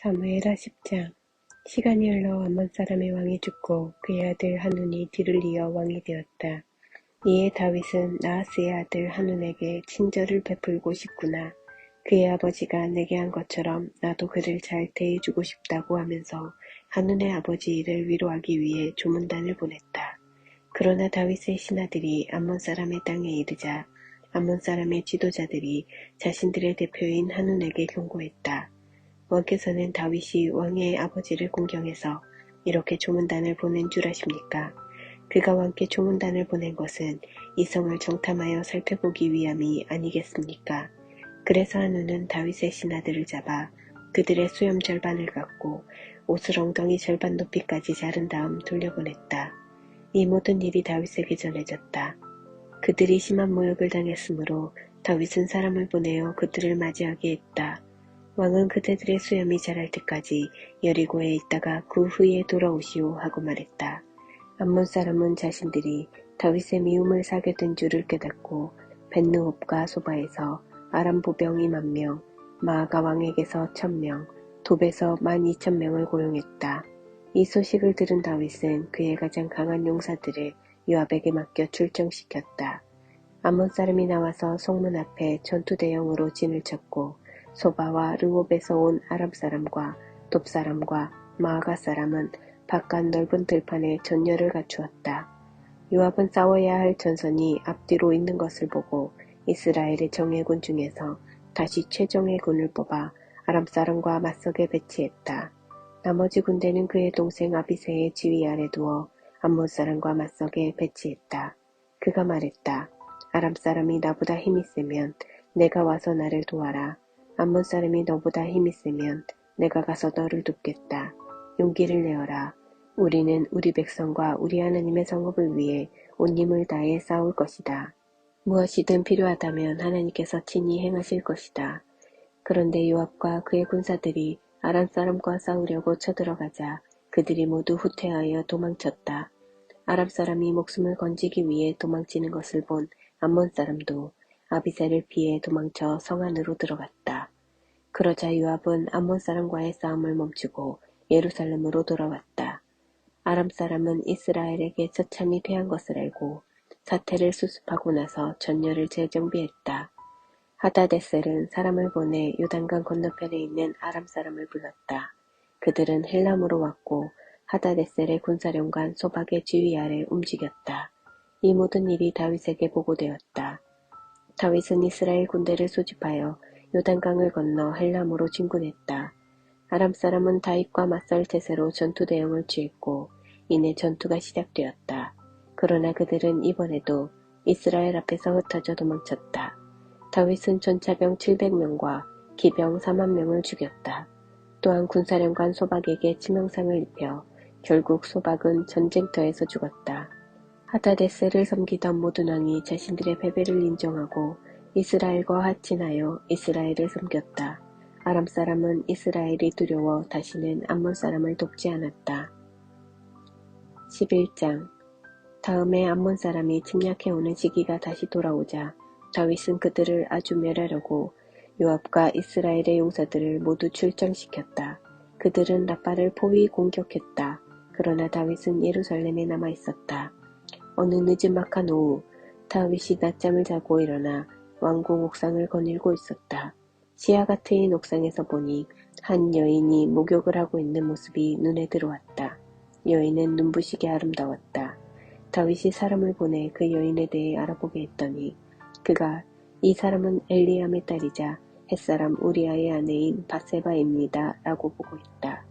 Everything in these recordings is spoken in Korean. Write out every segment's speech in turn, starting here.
사무엘하 10장. 시간이 흘러 암몬 사람의 왕이 죽고 그의 아들 한눈이 뒤를 이어 왕이 되었다. 이에 다윗은 나하스의 아들 한눈에게 친절을 베풀고 싶구나. 그의 아버지가 내게 한 것처럼 나도 그를 잘 대해주고 싶다고 하면서 한눈의 아버지 이를 위로하기 위해 조문단을 보냈다. 그러나 다윗의 신하들이 암몬 사람의 땅에 이르자 암몬 사람의 지도자들이 자신들의 대표인 한눈에게 경고했다. 왕께서는 다윗이 왕의 아버지를 공경해서 이렇게 조문단을 보낸 줄 아십니까? 그가 왕께 조문단을 보낸 것은 이 성을 정탐하여 살펴보기 위함이 아니겠습니까? 그래서 한눈은 다윗의 신하들을 잡아 그들의 수염 절반을 갖고 옷을 엉덩이 절반 높이까지 자른 다음 돌려보냈다. 이 모든 일이 다윗에게 전해졌다. 그들이 심한 모욕을 당했으므로 다윗은 사람을 보내어 그들을 맞이하게 했다. 왕은 그대들의 수염이 자랄 때까지 여리고에 있다가 그 후에 돌아오시오 하고 말했다. 암몬 사람은 자신들이 다윗의 미움을 사게 된 줄을 깨닫고 벤느홉과 소바에서 아람 보병 20,000명, 마아가 왕에게서 1,000명, 돛에서 12,000명을 고용했다. 이 소식을 들은 다윗은 그의 가장 강한 용사들을 요압에게 맡겨 출정시켰다. 암몬 사람이 나와서 성문 앞에 전투대형으로 진을 쳤고 소바와 르홉에서 온 아람 사람과 돛 사람과 마아가 사람은 바깥 넓은 들판에 전열을 갖추었다. 요압은 싸워야 할 전선이 앞뒤로 있는 것을 보고 이스라엘의 정예군 중에서 다시 최정예 군을 뽑아 아람 사람과 맞서게 배치했다. 나머지 군대는 그의 동생 아비새의 지휘 아래 두어 암몬 사람과 맞서게 배치했다. 그가 말했다. 아람 사람이 나보다 힘이 세면 내가 와서 나를 도와라. 암몬 사람이 너보다 힘이 세면 내가 가서 너를 돕겠다. 용기를 내어라. 우리는 우리 백성과 우리 하나님의 성읍을 위해 온 힘을 다해 싸울 것이다. 무엇이든 필요하다면 하나님께서 친히 행하실 것이다. 그런데 요압과 그의 군사들이 아람 사람과 싸우려고 쳐들어가자 그들이 모두 후퇴하여 도망쳤다. 아람 사람이 목숨을 건지기 위해 도망치는 것을 본 암몬 사람도 아비새를 피해 도망쳐 성 안으로 들어갔다. 그러자 요압은 암몬 사람과의 싸움을 멈추고 예루살렘으로 돌아왔다. 아람 사람은 이스라엘에게 처참히 패한 것을 알고 사태를 수습하고 나서 전열을 재정비했다. 하다데셀은 사람을 보내 요단강 건너편에 있는 아람 사람을 불렀다. 그들은 헬람으로 왔고 하다데셀의 군사령관 소박의 지휘 아래 움직였다. 이 모든 일이 다윗에게 보고되었다. 다윗은 이스라엘 군대를 소집하여 요단강을 건너 헬람으로 진군했다. 아람 사람은 다윗과 맞설 태세로 전투 대형을 취했고 이내 전투가 시작되었다. 그러나 그들은 이번에도 이스라엘 앞에서 흩어져 도망쳤다. 다윗은 전차병 700명과 기병 40,000명을 죽였다. 또한 군사령관 소박에게 치명상을 입혀 결국 소박은 전쟁터에서 죽었다. 하다데셀을 섬기던 모든 왕이 자신들의 패배를 인정하고 이스라엘과 화친하여 이스라엘을 섬겼다. 아람 사람은 이스라엘이 두려워 다시는 암몬 사람을 돕지 않았다. 11장. 다음에 암몬 사람이 침략해오는 시기가 다시 돌아오자 다윗은 그들을 아주 멸하려고 요압과 이스라엘의 용사들을 모두 출정시켰다. 그들은 라빠를 포위 공격했다. 그러나 다윗은 예루살렘에 남아있었다. 어느 느지막한 오후 다윗이 낮잠을 자고 일어나 왕궁 옥상을 거닐고 있었다. 시야가 트인 옥상에서 보니 한 여인이 목욕을 하고 있는 모습이 눈에 들어왔다. 여인은 눈부시게 아름다웠다. 다윗이 사람을 보내 그 여인에 대해 알아보게 했더니 그가 이 사람은 엘리암의 딸이자 햇사람 우리아의 아내인 밧세바입니다 라고 보고했다.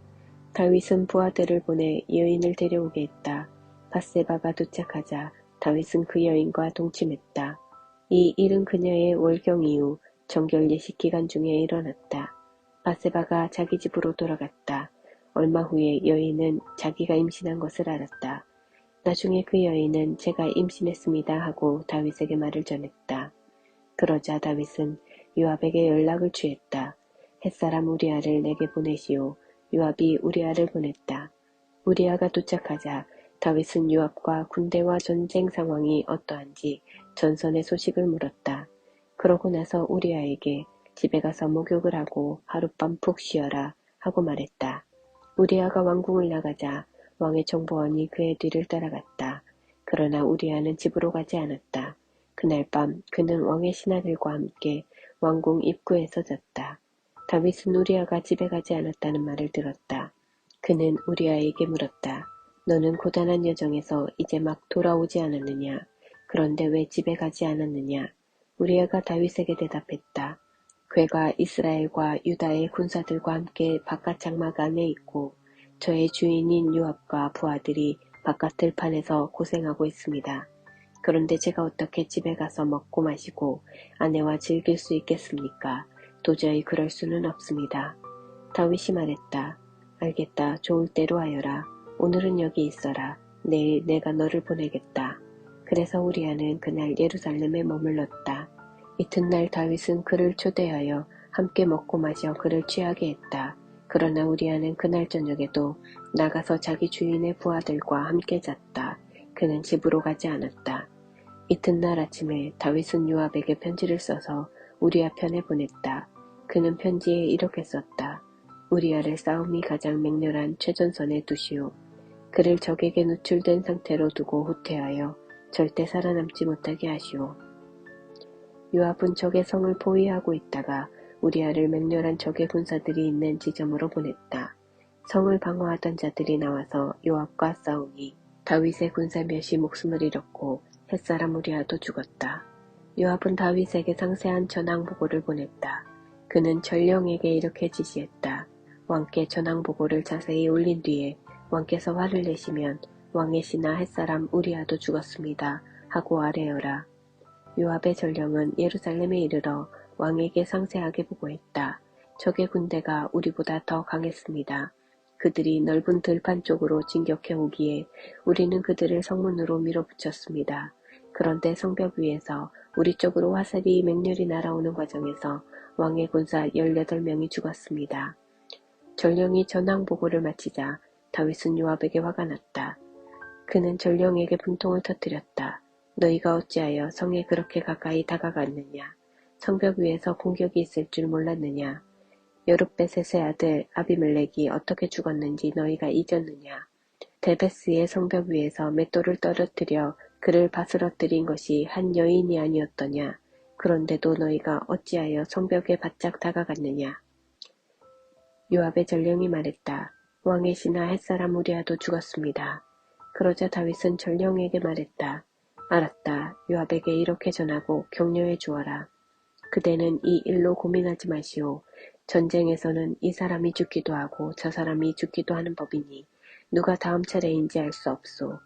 다윗은 부하들을 보내 여인을 데려오게 했다. 밧세바가 도착하자 다윗은 그 여인과 동침했다. 이 일은 그녀의 월경 이후 정결 예식 기간 중에 일어났다. 밧세바가 자기 집으로 돌아갔다. 얼마 후에 여인은 자기가 임신한 것을 알았다. 나중에 그 여인은 제가 임신했습니다 하고 다윗에게 말을 전했다. 그러자 다윗은 요압에게 연락을 취했다. 햇사람 우리아를 내게 보내시오. 요압이 우리아를 보냈다. 우리아가 도착하자 다윗은 요압과 군대와 전쟁 상황이 어떠한지 전선의 소식을 물었다. 그러고 나서 우리아에게 집에 가서 목욕을 하고 하룻밤 푹 쉬어라 하고 말했다. 우리아가 왕궁을 나가자 왕의 정보원이 그의 뒤를 따라갔다. 그러나 우리아는 집으로 가지 않았다. 그날 밤 그는 왕의 신하들과 함께 왕궁 입구에서 잤다. 다윗은 우리아가 집에 가지 않았다는 말을 들었다. 그는 우리아에게 물었다. 너는 고단한 여정에서 이제 막 돌아오지 않았느냐? 그런데 왜 집에 가지 않았느냐? 우리아가 다윗에게 대답했다. 괴가 이스라엘과 유다의 군사들과 함께 바깥 장막 안에 있고 저의 주인인 요압과 부하들이 바깥 들판에서 고생하고 있습니다. 그런데 제가 어떻게 집에 가서 먹고 마시고 아내와 즐길 수 있겠습니까? 도저히 그럴 수는 없습니다. 다윗이 말했다. 알겠다. 좋을 대로 하여라. 오늘은 여기 있어라. 내일 내가 너를 보내겠다. 그래서 우리아는 그날 예루살렘에 머물렀다. 이튿날 다윗은 그를 초대하여 함께 먹고 마셔 그를 취하게 했다. 그러나 우리아는 그날 저녁에도 나가서 자기 주인의 부하들과 함께 잤다. 그는 집으로 가지 않았다. 이튿날 아침에 다윗은 요압에게 편지를 써서 우리아 편에 보냈다. 그는 편지에 이렇게 썼다. 우리아를 싸움이 가장 맹렬한 최전선에 두시오. 그를 적에게 노출된 상태로 두고 후퇴하여 절대 살아남지 못하게 하시오. 요압은 적의 성을 포위하고 있다가 우리아를 맹렬한 적의 군사들이 있는 지점으로 보냈다. 성을 방어하던 자들이 나와서 요압과 싸우니 다윗의 군사 몇이 목숨을 잃었고 햇사람 우리아도 죽었다. 요압은 다윗에게 상세한 전황보고를 보냈다. 그는 전령에게 이렇게 지시했다. 왕께 전황보고를 자세히 올린 뒤에 왕께서 화를 내시면 왕의 신하 햇사람 우리아도 죽었습니다. 하고 아뢰어라. 요압의 전령은 예루살렘에 이르러 왕에게 상세하게 보고했다. 적의 군대가 우리보다 더 강했습니다. 그들이 넓은 들판 쪽으로 진격해 오기에 우리는 그들을 성문으로 밀어붙였습니다. 그런데 성벽 위에서 우리 쪽으로 화살이 맹렬히 날아오는 과정에서 왕의 군사 18명이 죽었습니다. 전령이 전황 보고를 마치자 다윗은 요압에게 화가 났다. 그는 전령에게 분통을 터뜨렸다. 너희가 어찌하여 성에 그렇게 가까이 다가갔느냐? 성벽 위에서 공격이 있을 줄 몰랐느냐? 여룻베셋의 아들 아비멜렉이 어떻게 죽었는지 너희가 잊었느냐? 데베스의 성벽 위에서 맷돌을 떨어뜨려 그를 바스러뜨린 것이 한 여인이 아니었더냐? 그런데도 너희가 어찌하여 성벽에 바짝 다가갔느냐? 요압의 전령이 말했다. 왕의 신하 햇사람 우리아도 죽었습니다. 그러자 다윗은 전령에게 말했다. 알았다. 요압에게 이렇게 전하고 격려해 주어라. 그대는 이 일로 고민하지 마시오. 전쟁에서는 이 사람이 죽기도 하고 저 사람이 죽기도 하는 법이니 누가 다음 차례인지 알 수 없소.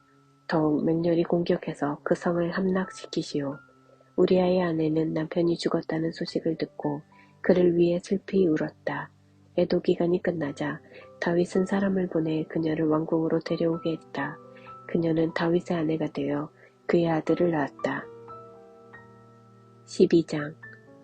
더욱 맹렬히 공격해서 그 성을 함락시키시오. 우리아의 아내는 남편이 죽었다는 소식을 듣고 그를 위해 슬피 울었다. 애도 기간이 끝나자 다윗은 사람을 보내 그녀를 왕궁으로 데려오게 했다. 그녀는 다윗의 아내가 되어 그의 아들을 낳았다. 12장.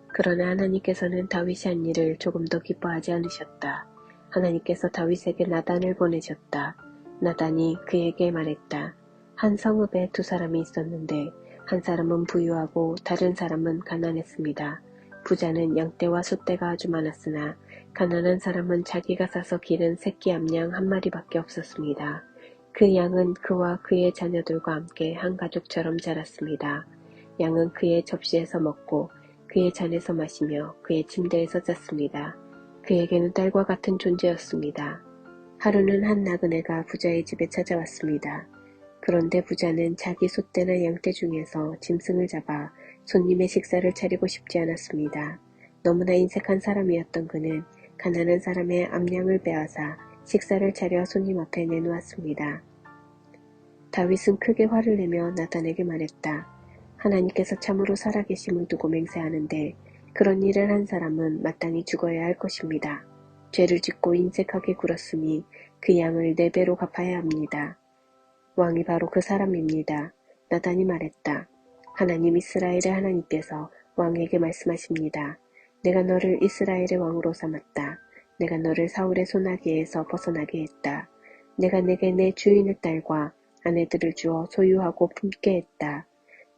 그러나 하나님께서는 다윗이 한 일을 조금 더 기뻐하지 않으셨다. 하나님께서 다윗에게 나단을 보내셨다. 나단이 그에게 말했다. 한 성읍에 두 사람이 있었는데 한 사람은 부유하고 다른 사람은 가난했습니다. 부자는 양떼와 소떼가 아주 많았으나 가난한 사람은 자기가 사서 기른 새끼 암양 한 마리밖에 없었습니다. 그 양은 그와 그의 자녀들과 함께 한 가족처럼 자랐습니다. 양은 그의 접시에서 먹고 그의 잔에서 마시며 그의 침대에서 잤습니다. 그에게는 딸과 같은 존재였습니다. 하루는 한 나그네가 부자의 집에 찾아왔습니다. 그런데 부자는 자기 소떼나 양떼 중에서 짐승을 잡아 손님의 식사를 차리고 싶지 않았습니다. 너무나 인색한 사람이었던 그는 가난한 사람의 암양을 빼앗아 식사를 차려 손님 앞에 내놓았습니다. 다윗은 크게 화를 내며 나단에게 말했다. 하나님께서 참으로 살아계심을 두고 맹세하는데 그런 일을 한 사람은 마땅히 죽어야 할 것입니다. 죄를 짓고 인색하게 굴었으니 그 양을 4배로 갚아야 합니다. 왕이 바로 그 사람입니다. 나단이 말했다. 하나님 이스라엘의 하나님께서 왕에게 말씀하십니다. 내가 너를 이스라엘의 왕으로 삼았다. 내가 너를 사울의 손아귀에서 벗어나게 했다. 내가 내게 내 주인의 딸과 아내들을 주어 소유하고 품게 했다.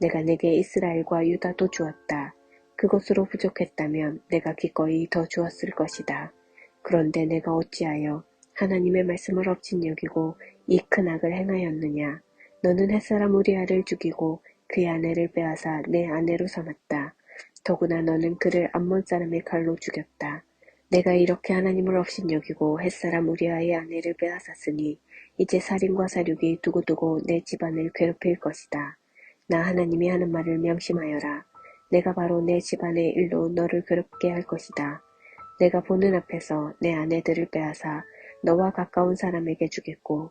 내가 내게 이스라엘과 유다도 주었다. 그것으로 부족했다면 내가 기꺼이 더 주었을 것이다. 그런데 내가 어찌하여 하나님의 말씀을 업신여기고 이 큰 악을 행하였느냐. 너는 햇사람 우리아를 죽이고 그의 아내를 빼앗아 내 아내로 삼았다. 더구나 너는 그를 암몬 사람의 칼로 죽였다. 내가 이렇게 하나님을 업신여기고 햇사람 우리아의 아내를 빼앗았으니 이제 살인과 사륙이 두고두고 내 집안을 괴롭힐 것이다. 나 하나님이 하는 말을 명심하여라. 내가 바로 내 집안의 일로 너를 괴롭게 할 것이다. 내가 보는 앞에서 내 아내들을 빼앗아 너와 가까운 사람에게 주겠고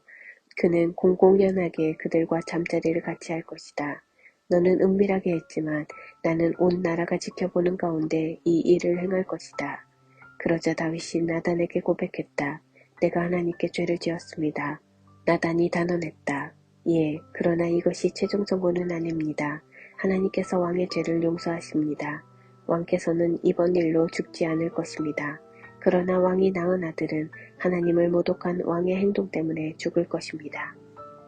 그는 공공연하게 그들과 잠자리를 같이 할 것이다. 너는 은밀하게 했지만 나는 온 나라가 지켜보는 가운데 이 일을 행할 것이다. 그러자 다윗이 나단에게 고백했다. 내가 하나님께 죄를 지었습니다. 나단이 단언했다. 예, 그러나 이것이 최종 선고는 아닙니다. 하나님께서 왕의 죄를 용서하십니다. 왕께서는 이번 일로 죽지 않을 것입니다. 그러나 왕이 낳은 아들은 하나님을 모독한 왕의 행동 때문에 죽을 것입니다.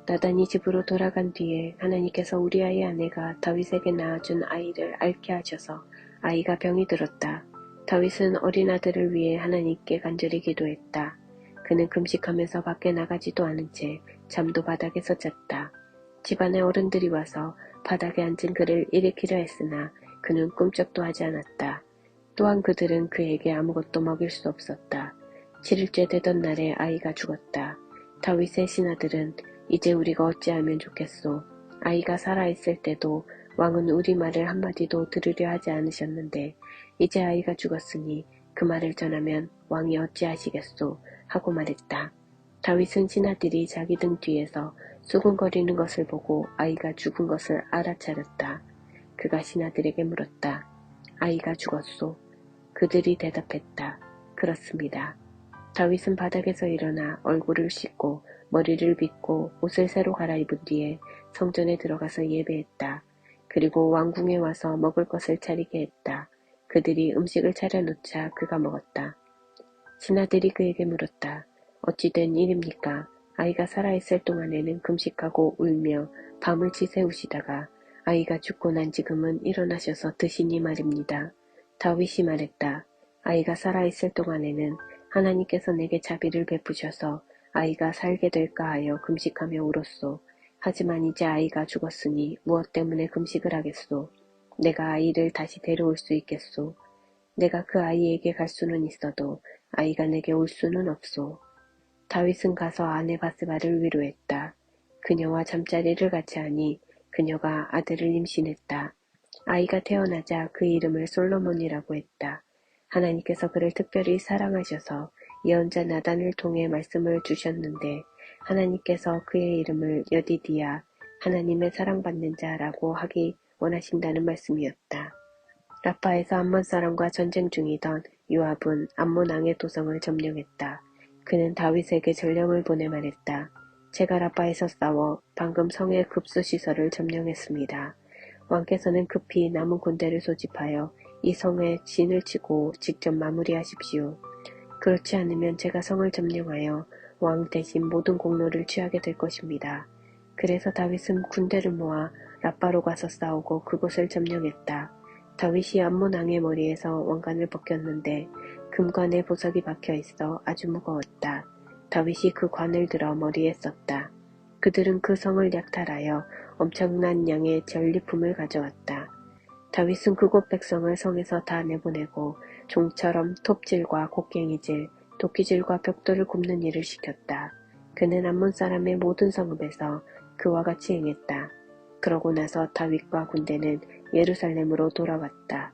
나단이 집으로 돌아간 뒤에 하나님께서 우리아의 아내가 다윗에게 낳아준 아이를 앓게 하셔서 아이가 병이 들었다. 다윗은 어린 아들을 위해 하나님께 간절히 기도했다. 그는 금식하면서 밖에 나가지도 않은 채 잠도 바닥에서 잤다. 집안의 어른들이 와서 바닥에 앉은 그를 일으키려 했으나 그는 꿈쩍도 하지 않았다. 또한 그들은 그에게 아무것도 먹일 수 없었다. 7일째 되던 날에 아이가 죽었다. 다윗의 신하들은 이제 우리가 어찌하면 좋겠소. 아이가 살아있을 때도 왕은 우리 말을 한마디도 들으려 하지 않으셨는데 이제 아이가 죽었으니 그 말을 전하면 왕이 어찌하시겠소 하고 말했다. 다윗은 신하들이 자기 등 뒤에서 수군거리는 것을 보고 아이가 죽은 것을 알아차렸다. 그가 신하들에게 물었다. 아이가 죽었소. 그들이 대답했다. 그렇습니다. 다윗은 바닥에서 일어나 얼굴을 씻고 머리를 빗고 옷을 새로 갈아입은 뒤에 성전에 들어가서 예배했다. 그리고 왕궁에 와서 먹을 것을 차리게 했다. 그들이 음식을 차려놓자 그가 먹었다. 신하들이 그에게 물었다. 어찌 된 일입니까? 아이가 살아있을 동안에는 금식하고 울며 밤을 지새우시다가 아이가 죽고 난 지금은 일어나셔서 드시니 말입니다. 다윗이 말했다. 아이가 살아있을 동안에는 하나님께서 내게 자비를 베푸셔서 아이가 살게 될까 하여 금식하며 울었소. 하지만 이제 아이가 죽었으니 무엇 때문에 금식을 하겠소? 내가 아이를 다시 데려올 수 있겠소? 내가 그 아이에게 갈 수는 있어도 아이가 내게 올 수는 없소. 다윗은 가서 아내 바스바를 위로했다. 그녀와 잠자리를 같이 하니 그녀가 아들을 임신했다. 아이가 태어나자 그 이름을 솔로몬이라고 했다. 하나님께서 그를 특별히 사랑하셔서 예언자 나단을 통해 말씀을 주셨는데 하나님께서 그의 이름을 여디디야 하나님의 사랑받는 자라고 하기 원하신다는 말씀이었다. 라파에서 암몬 사람과 전쟁 중이던 요압은 암몬 왕의 도성을 점령했다. 그는 다윗에게 전령을 보내 말했다. 제가 라파에서 싸워 방금 성의 급수시설을 점령했습니다. 왕께서는 급히 남은 군대를 소집하여 이 성에 진을 치고 직접 마무리하십시오. 그렇지 않으면 제가 성을 점령하여 왕 대신 모든 공로를 취하게 될 것입니다. 그래서 다윗은 군대를 모아 라빠로 가서 싸우고 그곳을 점령했다. 다윗이 암몬 왕의 머리에서 왕관을 벗겼는데 금관에 보석이 박혀있어 아주 무거웠다. 다윗이 그 관을 들어 머리에 썼다. 그들은 그 성을 약탈하여 엄청난 양의 전리품을 가져왔다. 다윗은 그곳 백성을 성에서 다 내보내고 종처럼 톱질과 곡괭이질, 도끼질과 벽돌을 굽는 일을 시켰다. 그는 암몬 사람의 모든 성읍에서 그와 같이 행했다. 그러고 나서 다윗과 군대는 예루살렘으로 돌아왔다.